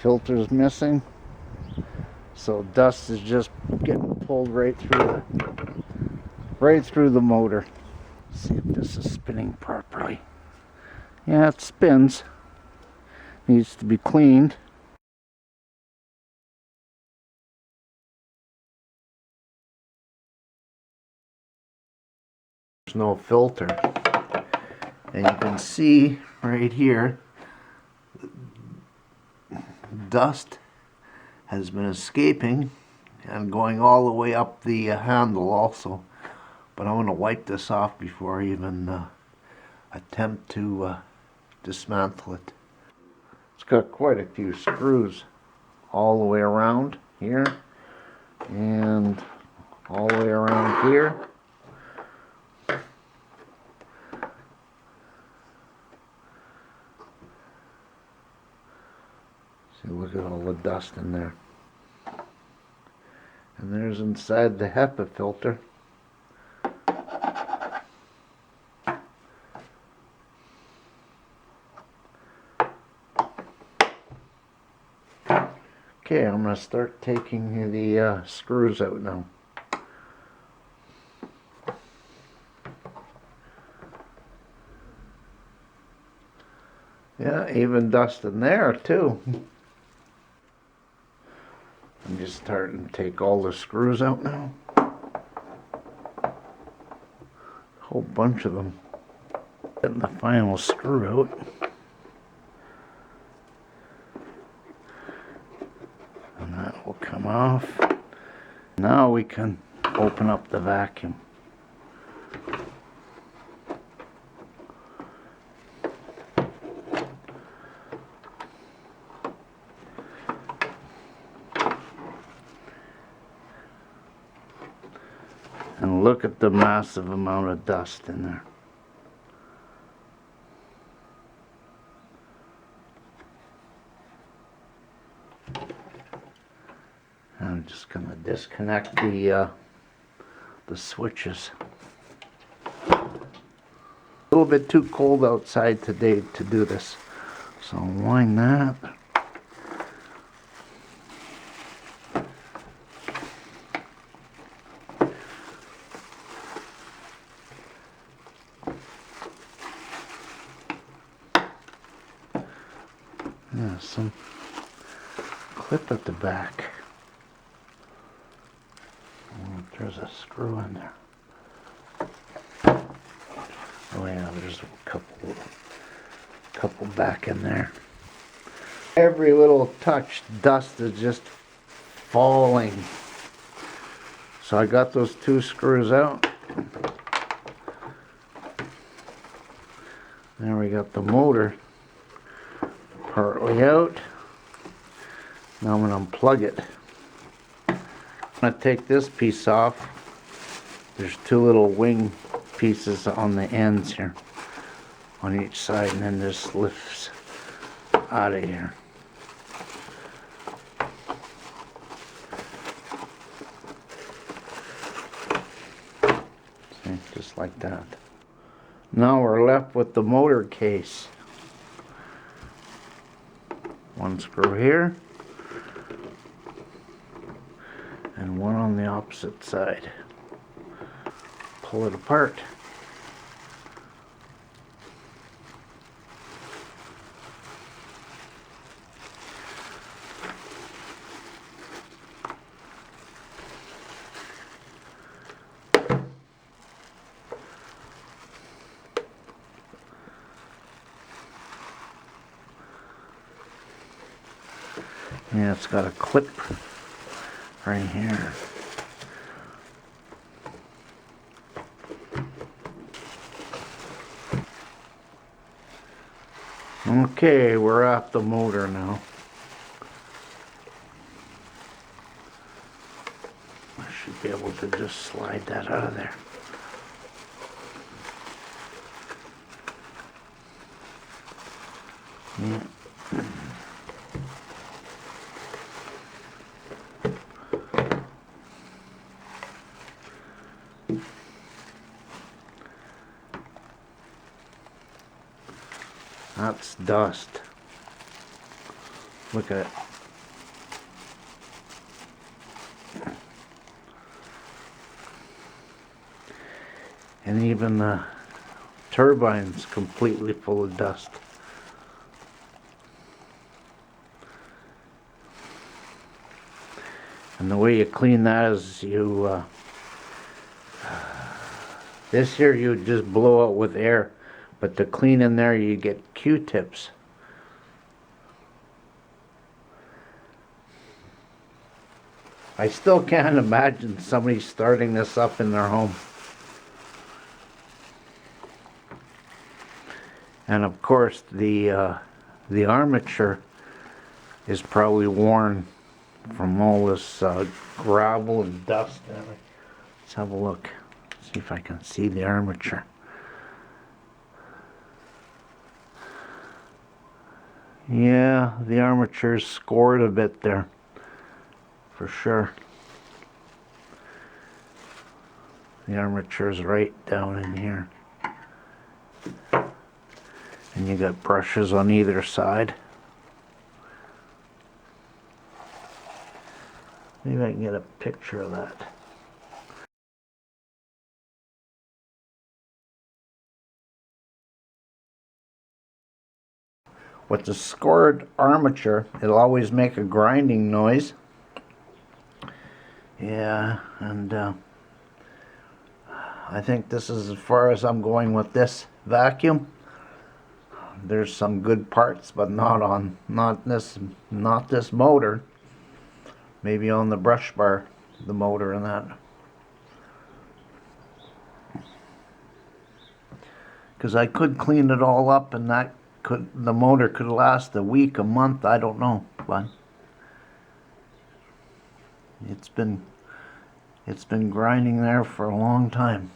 filter's missing, so dust is just getting pulled right through the motor. See if this is spinning properly. Yeah, it spins. Needs to be cleaned. There's no filter, and you can see right here dust has been escaping and going all the way up the handle also, but I'm going to wipe this off before I even attempt to dismantle it. It's got quite a few screws all the way around here and all the way around here. See, look at all the dust in there. And there's inside the HEPA filter. Okay, I'm going to start taking the screws out now. Yeah, even dust in there too. I'm just starting to take all the screws out now. A whole bunch of them. Getting the final screw out. And that will come off. Now we can open up the vacuum. And look at the massive amount of dust in there. I'm just going to disconnect the switches. A little bit too cold outside today to do this, so I'll wind that. Yeah, some clip at the back. Oh, there's a screw in there. Oh yeah, there's a couple back in there. Every little touch, dust is just falling. So I got those two screws out. There we got the motor partly out. Now I'm going to unplug it. I'm going to take this piece off. There's two little wing pieces on the ends here on each side, and then this lifts out of here. See, just like that. Now we're left with the motor case. One screw here and one on the opposite side. Pull it apart. Yeah, it's got a clip right here. Okay, we're off the motor now. I should be able to just slide that out of there. Yeah. That's dust. Look at it. And even the turbine's completely full of dust. And the way you clean that is you, this here you just blow out with air, but to clean in there you get Q-tips. I still can't imagine somebody starting this up in their home. And of course the armature is probably worn from all this gravel and dust. Let's have a look. See if I can see the armature. Yeah, the armature's scored a bit there, for sure. The armature's right down in here. And you got brushes on either side. Maybe I can get a picture of that. With the scored armature, it'll always make a grinding noise. Yeah, and I think this is as far as I'm going with this vacuum. There's some good parts, but not this motor. Maybe on the brush bar, the motor and that. Because I could clean it all up, and the motor could last a week, a month, I don't know, but it's been grinding there for a long time.